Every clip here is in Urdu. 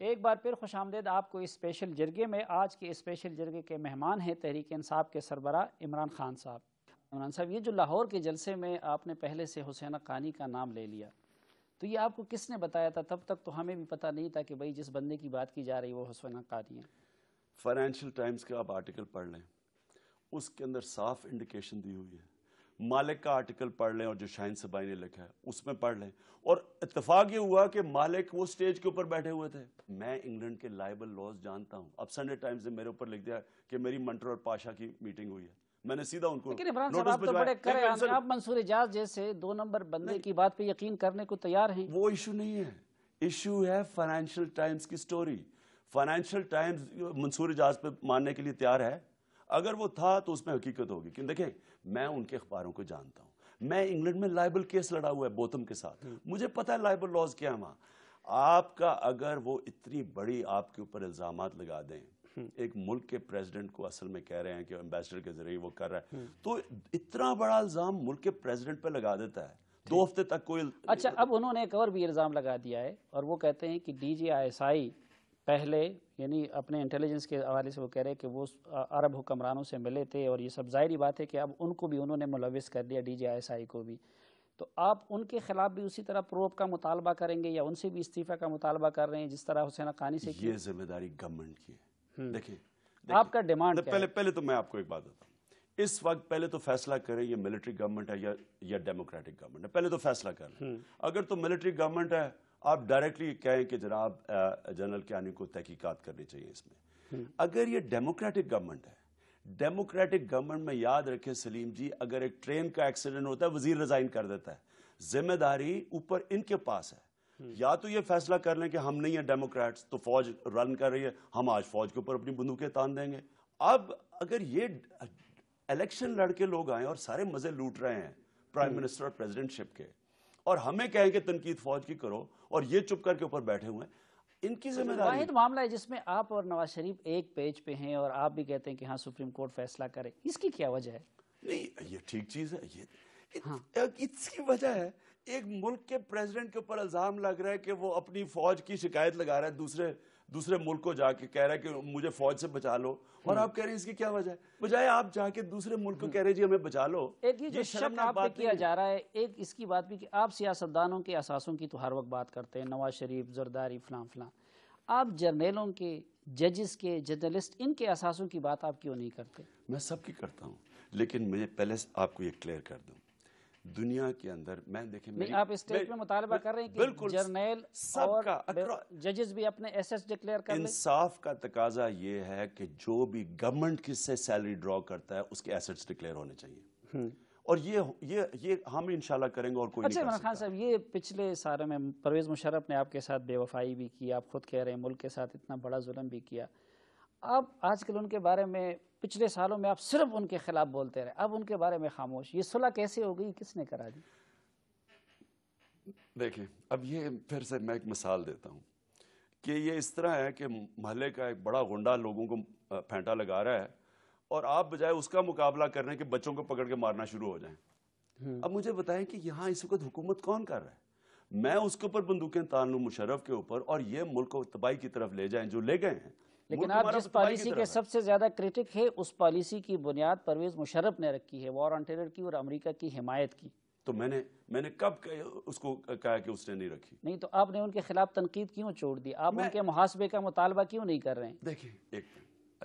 ایک بار پھر خوش آمدید آپ کو اس اسپیشل جرگے میں۔ آج کے اسپیشل جرگے کے مہمان ہیں تحریک انصاف کے سربراہ عمران خان صاحب۔ عمران صاحب، یہ جو لاہور کے جلسے میں آپ نے پہلے سے حسین حقانی کا نام لے لیا، تو یہ آپ کو کس نے بتایا تھا؟ تب تک تو ہمیں بھی پتہ نہیں تھا کہ بھئی جس بندے کی بات کی جا رہی وہ حسین حقانی ہے۔ فائنینشیل ٹائمز کا آپ آرٹیکل پڑھ لیں، اس کے اندر صاف انڈیکیشن دی ہوئی ہے۔ مالک کا آرٹیکل پڑھ لیں اور جو شاہین صبائی نے لکھا ہے اس میں پڑھ لیں، اور اتفاق یہ ہوا کہ مالک وہ سٹیج کے اوپر بیٹھے ہوئے تھے۔ میں انگلینڈ کے لائبل لاز جانتا ہوں۔ اب سنڈے ٹائمز نے میرے اوپر لکھ دیا کہ میری منٹر اور پاشا کی میٹنگ ہوئی ہے، میں نے سیدھا ان کو لیکن عمران صاحب آپ تو بڑے کرے، آپ منصور اعجاز جیسے 2 نمبر بندے کی بات پہ یقین کرنے کو تیار ہیں۔ وہ ایشو نہیں ہے، ایشو ہے فائنینشیل ٹائمز کی سٹوری۔ فائنینشیل ٹائمز منصور اعجاز پہ ماننے کے لیے تیار ہے؟ اگر وہ تھا تو اس میں حقیقت ہوگی۔ کہ دیکھیں، میں ان کے اخباروں کو جانتا ہوں، میں انگلینڈ میں لائبل کیس لڑا ہوا ہے بوتھم کے ساتھ، مجھے پتا ہے لائبل لاز کیا ہے وہاں۔ آپ کا اگر وہ اتنی بڑی آپ کے اوپر الزامات لگا دیں، ایک ملک کے پریزیڈنٹ کو اصل میں کہہ رہے ہیں کہ ایمبیسڈر کے ذریعے وہ کر رہا ہے، تو اتنا بڑا الزام ملک کے پریزیڈنٹ پہ لگا دیتا ہے 2 ہفتے تک کوئی۔ اچھا، اب انہوں نے ایک اور بھی الزام لگا دیا ہے، اور وہ کہتے ہیں کہ ڈی جی ISI پہلے، یعنی اپنے انٹیلیجنس کے حوالے سے وہ کہہ رہے ہیں کہ وہ عرب حکمرانوں سے ملے تھے، اور یہ سب ظاہری بات ہے کہ اب ان کو بھی انہوں نے ملوث کر دیا، ڈی جی ISI کو بھی۔ تو آپ ان کے خلاف بھی اسی طرح پروب کا مطالبہ کریں گے، یا ان سے بھی استعفیٰ کا مطالبہ کر رہے ہیں جس طرح حسین حقانی سے کی؟ یہ ذمہ داری گورنمنٹ کی ہے۔ دیکھیں، آپ کا ڈیمانڈ کیا ہے؟ پہلے تو میں آپ کو ایک بات بتاؤں، اس وقت پہلے تو فیصلہ کریں یہ ملٹری گورنمنٹ ہے یا ڈیموکریٹک گورنمنٹ ہے، پہلے تو فیصلہ کر لیں۔ اگر تو ملٹری گورنمنٹ ہے، آپ ڈائریکٹلی کہیں کہ جناب جنرل کیانی کو تحقیقات کرنی چاہیے اس میں۔ اگر یہ ڈیموکریٹک گورنمنٹ ہے، ڈیموکریٹک گورنمنٹ میں یاد رکھیں سلیم جی، اگر ایک ٹرین کا ایکسیڈنٹ ہوتا ہے وزیر ریزائن کر دیتا ہے، ذمہ داری اوپر ان کے پاس ہے۔ یا تو یہ فیصلہ کر لیں کہ ہم نہیں ہیں ڈیموکریٹس، تو فوج رن کر رہی ہے، ہم آج فوج کے اوپر اپنی بندوقیں تان دیں گے۔ اب اگر یہ الیکشن لڑ کے لوگ آئیں اور سارے مزے لوٹ رہے ہیں پرائم منسٹر اور پریزیڈنٹ شپ کے، اور ہمیں کہیں کہ تنقید فوج کی کرو، اور یہ چپ کر کے اوپر بیٹھے ہوئے ہیں، ان کی ذمہ داری۔ واحد معاملہ ہے جس میں آپ اور نواز شریف ایک پیج پہ ہیں، اور آپ بھی کہتے ہیں کہ ہاں سپریم کورٹ فیصلہ کرے، اس کی کیا وجہ ہے؟ نہیں، یہ ٹھیک چیز ہے، اس کی وجہ ہے ایک ملک کے پریزیڈنٹ کے اوپر الزام لگ رہا ہے کہ وہ اپنی فوج کی شکایت لگا رہا ہے دوسرے ملک کو جا کے، کہہ رہا ہے کہ مجھے فوج سے بچا لو، اور آپ کہہ رہے ہیں اس کی کیا وجہ ہے؟ بجائے آپ جا کے دوسرے ملک کو کہہ رہے ہیں جی ہمیں بچا لو۔ ایک یہ جو شک آپ پہ کیا جا رہا ہے، ایک اس کی بات بھی کہ آپ سیاستدانوں کے اثاثوں کی تو ہر وقت بات کرتے ہیں، نواز شریف، زرداری، فلاں فلاں، آپ جرنیلوں کے، ججز کے، جرنلسٹ، ان کے اثاثوں کی بات آپ کیوں نہیں کرتے؟ میں سب کی کرتا ہوں، لیکن مجھے پہلے آپ کو یہ کلیئر کر دوں، دنیا کے اندر میں دیکھیں، نہیں، آپ اس اسٹیٹ میں مطالبہ کر رہے ہیں کہ جرنیل اور ججز بھی اپنے ایسیٹس ڈکلیئر کر لیں۔ انصاف کا تقاضا یہ ہے کہ جو بھی گورنمنٹ کس سے سیلری ڈرا کرتا ہے اس کے ایسیٹس ڈکلیئر ہونے چاہیے، اور یہ ہم انشاءاللہ کریں گے، اور کوئی نہیں کر سکتا۔ عمران خان صاحب، یہ پچھلے سالوں میں پرویز مشرف نے آپ کے ساتھ بے وفائی بھی کی، آپ خود کہہ رہے ہیں ملک کے ساتھ اتنا بڑا ظلم بھی کیا، اب آج کل ان کے بارے میں، پچھلے سالوں میں آپ صرف ان کے خلاف بولتے رہے، اب ان کے بارے میں خاموش، یہ صلح کیسے ہو گئی، کس نے کرا دی؟ دیکھیں، اب یہ پھر سے میں ایک مثال دیتا ہوں کہ یہ اس طرح ہے کہ محلے کا ایک بڑا غنڈہ لوگوں کو پھینٹا لگا رہا ہے، اور آپ بجائے اس کا مقابلہ کرنے کے بچوں کو پکڑ کے مارنا شروع ہو جائیں۔ اب مجھے بتائیں کہ یہاں اس وقت حکومت کون کر رہا ہے؟ میں اس کے اوپر بندوقیں تان لوں مشرف کے اوپر، اور یہ ملک کو تباہی کی طرف لے جائیں جو لے گئے ہیں۔ لیکن آپ جس پالیسی کے سب سے زیادہ کرٹک ہے، اس پالیسی کی بنیاد پرویز مشرف نے رکھی ہے، وار آن ٹیرر کی اور امریکہ کی حمایت کی۔ تو میں نے کب اس کو کہا کہ اس نے نہیں رکھی؟ نہیں، تو آپ نے ان کے خلاف تنقید کیوں چھوڑ دی؟ آپ ان کے محاسبے کا مطالبہ کیوں نہیں کر رہے ہیں؟ دیکھیں، ایک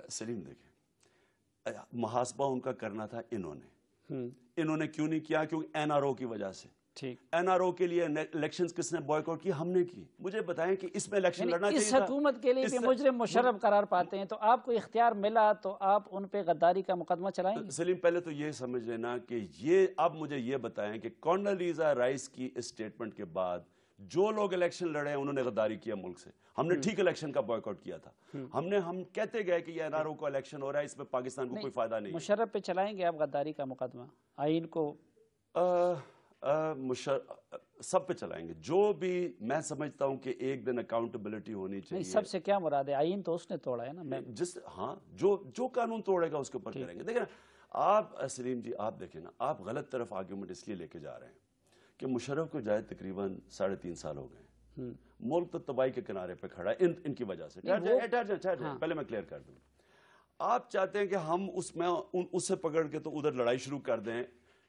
سلیم، دیکھیں، محاسبہ ان کا کرنا تھا، انہوں نے کیوں نہیں کیا؟ کیونکہ NRO کی وجہ سے۔ ٹھیک، NRO کے لیے الیکشنز کس نے بوائیکاٹ کی؟ ہم نے کی۔ مجھے بتائیں کہ اس میں الیکشن لڑنا چاہیے تھا؟ اس حکومت کے لیے کہ مجرم مشرف قرار پاتے ہیں، تو آپ کو اختیار ملا تو آپ ان پہ غداری کا مقدمہ چلائیں گے؟ سلیم، پہلے تو یہ سمجھ لینا کہ اب مجھے یہ بتائیں کہ کونڈولیزا رائس کی اسٹیٹمنٹ کے بعد جو لوگ الیکشن لڑے ہیں انہوں نے غداری کیا ملک سے۔ ہم نے ٹھیک الیکشن کا بوائیکاٹ کیا تھا، ہم کہتے گئے کہ یہ NRO کو الیکشن ہو رہا ہے، اس میں پاکستان کو کوئی فائدہ نہیں۔ مشرف پہ چلائیں گے آپ غداری کا مقدمہ؟ آئین کو سب پہ چلائیں گے، جو بھی میں سمجھتا ہوں کہ ایک دن اکاؤنٹیبلٹی ہونی چاہیے۔ سب سے کیا مراد ہے؟ آئین تو اس نے توڑا ہے نا۔ ہاں، جو قانون توڑے گا اس کے اوپر کریں گے۔ دیکھیں آپ سلیم جی، آپ دیکھیں نا، آپ غلط طرف آرگیومنٹ اس لیے لے کے جا رہے ہیں کہ مشرف کو جائے تقریباً 3.5 سال ہو گئے، ملک تو تباہی کے کنارے پہ کھڑا ہے ان کی وجہ سے. ٹھہر جائیں پہلے میں کلیئر کر دوں. آپ چاہتے ہیں کہ ہم اس سے پکڑ کے تو ادھر لڑائی شروع کر دیں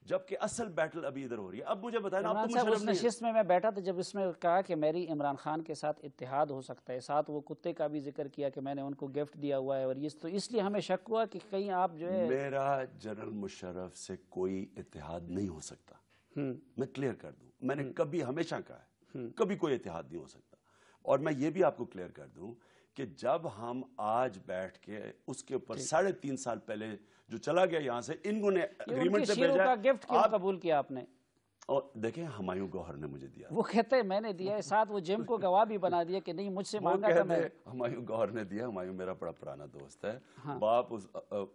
جبکہ اصل بیٹل ابھی ادھر ہو رہی ہے. اب مجھے بتائیں اب تو صاحب اس نشست میں بیٹھا تھا جب اس میں کہا کہ میری عمران خان کے ساتھ اتحاد ہو سکتا ہے, ساتھ وہ کتے کا بھی ذکر کیا کہ میں نے ان کو گفٹ دیا ہوا ہے, اور تو اس لیے ہمیں شک ہوا کہ کہیں آپ جو ہے. میرا جنرل مشرف سے کوئی اتحاد نہیں ہو سکتا, میں کلیئر کر دوں. میں نے کبھی ہمیشہ کہا ہے کبھی کوئی اتحاد نہیں ہو سکتا. اور میں یہ بھی آپ کو کلیئر کر دوں کہ جب ہم آج بیٹھ کے اس کے اوپر 3.5 سال پہلے جو چلا گیا یہاں سے, انہوں نے اگریمنٹ سے بھیجا, گفٹ کیوں قبول کیا آپ نے؟ اور دیکھیں ہمایوں گوہر نے مجھے دیا, وہ کہتے ہیں میں نے دیا ہے, ساتھ وہ جم کو گواہ بھی بنا دیا کہ نہیں مجھ سے مانگا تھا میں. ہمایوں گوہر نے دیا. ہمایوں میرا بڑا پرانا دوست ہے, باپ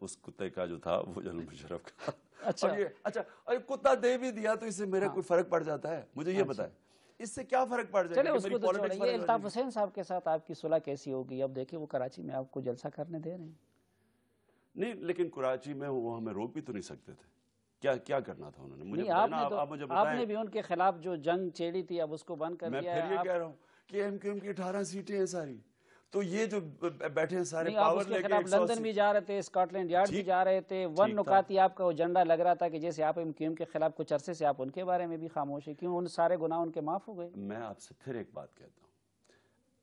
اس کتے کا جو تھا وہ جنرل مشرف کا. اچھا کتا دے بھی دیا تو اس سے میرے کوئی فرق پڑ جاتا ہے؟ مجھے یہ بتائیں اس سے کیا فرق پڑ جائے گا؟ یہ الطاف حسین صاحب کے ساتھ آپ کی صلح کیسی ہوگی؟ اب دیکھیں وہ کراچی میں آپ کو جلسہ کرنے دے رہے ہیں. نہیں لیکن کراچی میں وہ ہمیں روک بھی تو نہیں سکتے تھے. کیا کرنا تھا انہوں نے؟ مجھے آپ نے بھی ان کے خلاف جو جنگ چھیڑی تھی اب اس کو بند کر دیا. میں پھر یہ کہہ رہا ہوں کہ ایم کیو ایم کی 18 سیٹیں ہیں ساری, تو یہ جو بیٹھے ہیں سارے پاور لے کے لندن بھی جا رہے تھے, اسکاٹ لینڈ یارڈ بھی جا رھے تھے. ون نکاتی آپ کا وہ جھنڈا لگ رہا تھا کہ جیسے آپ ایم کیو ایم کے خلاف کچھ عرصے سے آپ ان کے بارے میں بھی خاموش ہیں. کیوں ان سارے گناہ ان کے معاف ہو گئے؟ میں آپ سے پھر ایک بات کہتا ہوں,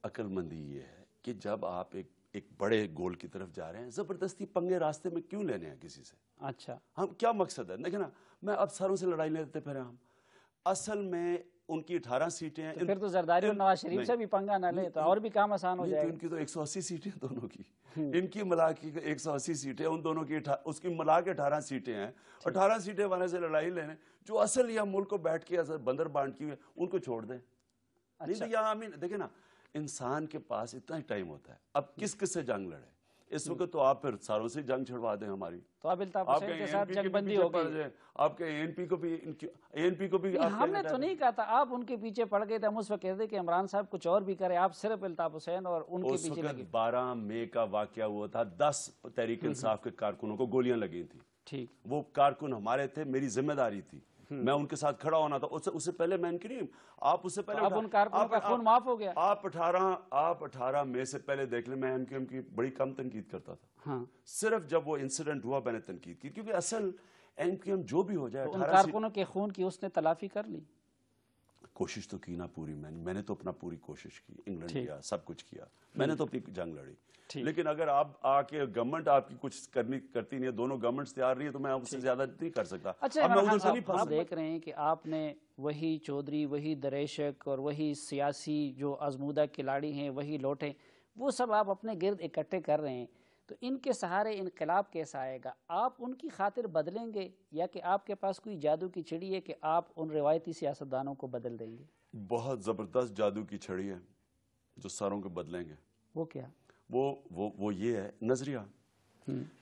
عقل مندی یہ ہے کہ جب آپ ایک بڑے گول کی طرف جا رہے ہیں, زبردستی پنگے راستے میں کیوں لینے ہیں کسی سے؟ اچھا ہم کیا مقصد ہے؟ دیکھیں نا, میں اب ساروں سے لڑائی لیتے پھر ہم اصل میں ان کی 18 سیٹیں ہیں. پھر تو زرداری اور نواز شریف سے بھی پنگا نہ لے تو اور بھی کام آسان ہو جائے گا. ان کی تو 180 سیٹیں دونوں کی, ان کی ملا کی 180 سیٹیں, ان دونوں کی اس کی ملا کے 18 سیٹیں ہیں. 18 سیٹیں والے سے لڑائی لینے, جو اصل یا ملک کو بیٹھ کے بندر بانٹ کی ہوئے ان کو چھوڑ دیں. نہیں تو یہاں دیکھیں نا, انسان کے پاس اتنا ہی ٹائم ہوتا ہے, اب کس سے جنگ لڑے اس وقت؟ تو آپ پھر ساروں سے جنگ چھڑوا دیں ہماری. تو اب الطاف حسین کے ساتھ جنگ بندی ہو گئی. آپ کے اے این پی کو بھی ہم نے تو نہیں کہا تھا, آپ ان کے پیچھے پڑ گئے تھے. ہم اس وقت کہتے کہ عمران صاحب کچھ اور بھی کرے, آپ صرف الطاف حسین اور ان کے پیچھے لگے. 12 مئی کا واقعہ ہوا تھا, 10 تحریک انصاف کے کارکنوں کو گولیاں لگی تھیں. ٹھیک, وہ کارکن ہمارے تھے, میری ذمہ داری تھی, میں ان کے ساتھ کھڑا ہونا تھا. اس سے پہلے میں ان کی نہیں, آپ اس سے پہلے اب ان کارکنوں کا خون معاف ہو گیا. آپ 18 مئی سے پہلے دیکھ لیں, میں ایم کیو ایم کی بڑی کم تنقید کرتا تھا. صرف جب وہ انسیڈنٹ ہوا میں نے تنقید کی, کیونکہ اصل ایم کیو ایم جو بھی ہو جائے, ان کارکنوں کے خون کی اس نے تلافی کر لی. کوشش تو کی نا پوری, میں نے تو اپنا پوری کوشش کی, انگلینڈ کیا, سب کچھ کیا, میں نے تو اپنی جنگ لڑی. لیکن اگر آپ آ کے گورنمنٹ آپ کی کچھ کرتی نہیں ہے, دونوں گورنمنٹس تیار رہی ہے, تو میں اس سے زیادہ نہیں کر سکتا. اچھا آپ دیکھ رہے ہیں کہ آپ نے وہی چودھری, وہی دریشک اور وہی سیاسی جو آزمودہ کھلاڑی ہیں, وہی لوٹے, وہ سب آپ اپنے گرد اکٹھے کر رہے ہیں. تو ان کے سہارے انقلاب کیسا آئے گا؟ آپ ان کی خاطر بدلیں گے یا کہ آپ کے پاس کوئی جادو کی چھڑی ہے کہ آپ ان روایتی سیاستدانوں کو بدل دیں گے؟ بہت زبردست جادو کی چھڑی ہے جو ساروں کو بدلیں گے. وہ کیا؟ وہ یہ ہے نظریہ.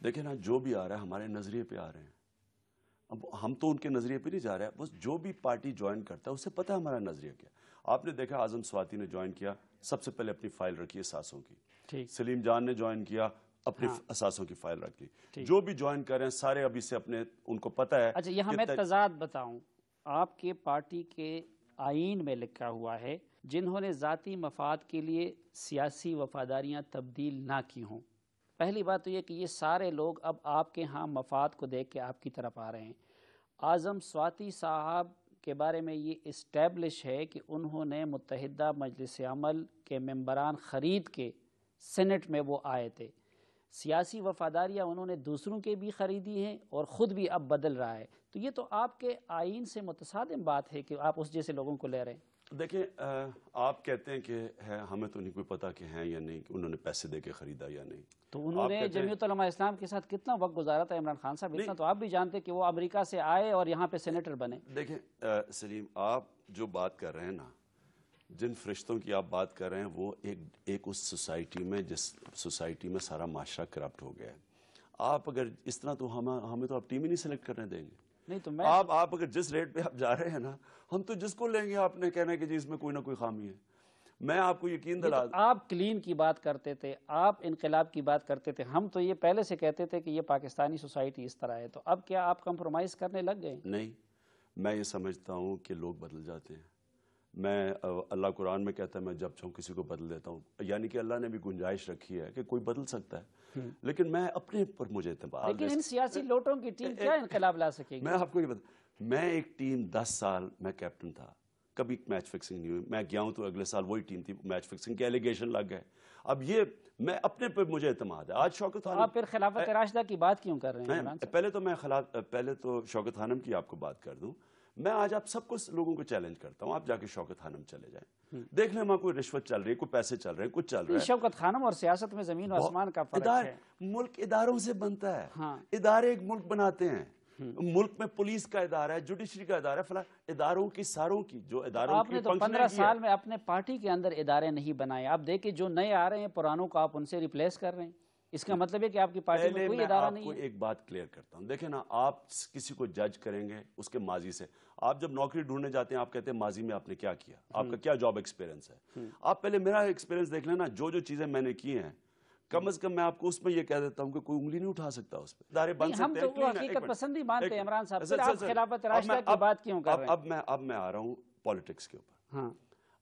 دیکھیں نا, جو بھی آ رہا ہے ہمارے نظریے پہ آ رہے ہیں. اب ہم تو ان کے نظریے پہ نہیں جا رہے ہیں, بس جو بھی پارٹی جوائن کرتا ہے اسے پتہ ہے ہمارا نظریہ کیا. آپ نے دیکھا اعظم سواتی نے جوائن کیا, سب سے پہلے اپنی فائل رکھی اساسوں کی. سلیم جان نے جوائن کیا, اپنی اساسوں کی فائل رکھ لی. جو بھی جوائن کر رہے ہیں سارے ابھی سے اپنے, ان کو پتہ ہے. اچھا یہاں میں تضاد بتاؤں, آپ کے پارٹی کے آئین میں لکھا ہوا ہے جنہوں نے ذاتی مفاد کے لیے سیاسی وفاداریاں تبدیل نہ کی ہوں. پہلی بات تو یہ کہ یہ سارے لوگ اب آپ کے ہاں مفاد کو دیکھ کے آپ کی طرف آ رہے ہیں. اعظم سواتی صاحب کے بارے میں یہ اسٹیبلش ہے کہ انہوں نے متحدہ مجلس عمل کے ممبران خرید کے سینٹ میں وہ آئے تھے. سیاسی وفاداریاں انہوں نے دوسروں کے بھی خریدی ہیں اور خود بھی اب بدل رہا ہے. تو یہ تو آپ کے آئین سے متصادم بات ہے کہ آپ اس جیسے لوگوں کو لے رہے ہیں. دیکھیں, آپ کہتے ہیں کہ ہمیں تو نہیں کوئی پتا کہ ہیں یا نہیں, کہ انہوں نے پیسے دے کے خریدا یا نہیں. تو انہوں نے جمعیت علماء اسلام کے ساتھ کتنا وقت گزارا تھا عمران خان صاحب؟ اتنا تو آپ بھی جانتے کہ وہ امریکہ سے آئے اور یہاں پہ سینیٹر بنے. دیکھیں سلیم, آپ جو بات کر رہے ہیں نا, جن فرشتوں کی آپ بات کر رہے ہیں, وہ ایک اس سوسائٹی میں, جس سوسائٹی میں سارا معاشرہ کرپٹ ہو گیا ہے. آپ اگر اس طرح, تو ہمیں تو آپ ٹیم ہی نہیں سلیکٹ کرنے دیں گے. نہیں تو آپ اگر جس ریٹ پہ آپ جا رہے ہیں نا, ہم تو جس کو لیں گے آپ نے کہنا ہے کہ جی اس میں کوئی نہ کوئی خامی ہے. میں آپ کو یقین دلا دوں, آپ کلین کی بات کرتے تھے, آپ انقلاب کی بات کرتے تھے, ہم تو یہ پہلے سے کہتے تھے کہ یہ پاکستانی سوسائٹی اس طرح ہے. تو اب کیا آپ کمپرومائز کرنے لگ گئے؟ نہیں, میں یہ سمجھتا ہوں کہ لوگ بدل جاتے ہیں. میں اللہ قرآن میں کہتا ہے میں جب چاہوں کسی کو بدل دیتا ہوں، یعنی کہ اللہ نے بھی گنجائش رکھی ہے کہ کوئی بدل سکتا ہے، لیکن میں اپنے پر مجھے اعتماد، لیکن ان سیاسی لوٹوں کی ٹیم کیا انقلاب لا سکے گی؟ میں آپ کو یہ بتا، میں ایک ٹیم 10 سال میں کیپٹن تھا، کبھی میچ فکسنگ نہیں ہوئی، میں گیا ہوں تو اگلے سال وہی ٹیم تھی، میچ فکسنگ کے ایلیگیشن لگ گئے. اب یہ میں اپنے پہ مجھے اعتماد ہے. آج شوکت خانم، آپ پھر خلافت راشدہ کی بات کیوں کر رہے ہیں؟ پہلے تو شوکت خانم کی آپ کو بات کر دوں. میں آج آپ سب کو لوگوں کو چیلنج کرتا ہوں، آپ جا کے شوکت خانم چلے جائیں، دیکھ لیں وہاں کوئی رشوت چل رہی ہے، کوئی پیسے چل رہے ہیں، کچھ چل رہا ہے. شوکت خانم اور سیاست میں زمین و آسمان کا فرق ہے. ملک اداروں سے بنتا ہے، ادارے ایک ملک بناتے ہیں. ملک میں پولیس کا ادارہ ہے، جوڈیشری کا ادارہ ہے، فلاں اداروں کی ساروں کی جو اداروں آپ نے تو 15 سال میں اپنے پارٹی کے اندر ادارے نہیں بنائے. آپ دیکھیں جو نئے آ رہے ہیں پرانوں کو آپ ان سے ریپلیس کر رہے ہیں، اس کا مطلب ہے کہ آپ کی پارٹی میں کوئی ادارہ نہیں ہے. میں آپ کو ایک بات کلیئر کرتا ہوں. دیکھیں نا، آپ کسی کو جج کریں گے اس کے ماضی سے. آپ جب نوکری ڈھونڈنے جاتے ہیں آپ کہتے ہیں ماضی میں آپ نے کیا کیا، آپ کا کیا جاب ایکسپیرینس ہے. آپ پہلے میرا ایکسپیرینس دیکھ لینا، جو چیزیں میں نے کی ہیں کم از کم میں آپ کو اس میں یہ کہہ دیتا ہوں کہ کوئی انگلی نہیں اٹھا سکتا اس پہ. ادارے بن سکتے ہیں. ہم تو وہ حقیقت پسندی مانتے ہیں عمران صاحب، پھر آپ خلافت راشدہ کی بات کیوں کر رہے ہیں؟ اب میں آ رہا ہوں پالیٹکس کے اوپر.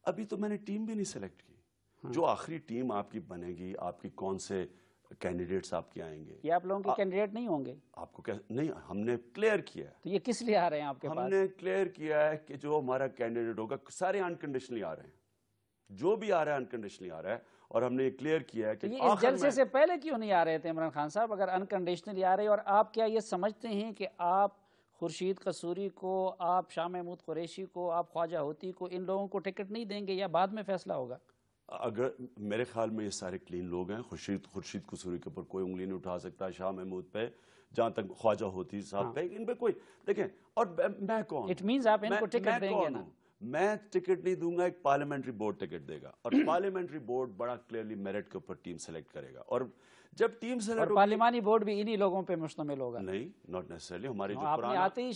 ابھی تو میں نے ٹیم بھی نہیں سلیکٹ کی. جو آخری ٹیم آپ کی بنے گی، آپ کی کون سے کینڈیڈیٹس آپ کے آئیں گے، یہ آپ لوگوں کے کینڈیڈیٹ نہیں ہوں گے. آپ کو نہیں، ہم نے کلیئر کیا ہے. تو یہ کس لیے آ رہے ہیں آپ کے پاس؟ ہم نے کلیئر کیا ہے کہ جو ہمارا کینڈیڈیٹ ہوگا، سارے انکنڈیشنلی آ رہے ہیں، جو بھی آ رہا ہے انکنڈیشنلی آ رہا ہے. اور ہم نے یہ کلیئر کیا ہے کہ یہ اس جلسے سے پہلے کیوں نہیں آ رہے تھے عمران خان صاحب اگر انکنڈیشنلی آ رہے؟ اور آپ کیا یہ سمجھتے ہیں کہ آپ خورشید قصوری کو، آپ شاہ محمود قریشی کو، آپ خواجہ ہوتی کو، ان لوگوں کو ٹکٹ نہیں دیں گے یا بعد میں فیصلہ ہوگا؟ اگر میرے خیال میں یہ سارے کلین لوگ ہیں. خورشید قصوری کے اوپر کوئی انگلی نہیں اٹھا سکتا، شاہ محمود پہ، جہاں تک خواجہ ہوتی صاحب پہ، ان پہ کوئی. دیکھیں، اور میں کون؟ اٹ مینز آپ ان کو ٹکٹ دیں گے نا؟ میں ٹکٹ نہیں دوں گا، ایک پارلیمنٹری بورڈ ٹکٹ دے گا، اور پارلیمنٹری بورڈ بڑا کلیئرلی میرٹ کے اوپر ٹیم سلیکٹ کرے گا. اور جب ٹیم سلیکٹ، پارلیمانی بورڈ بھی انہی لوگوں پہ مشتمل ہوگا؟ نہیں، ناٹ نیسسرلی. ہمارے جو آپ نے آتے ہی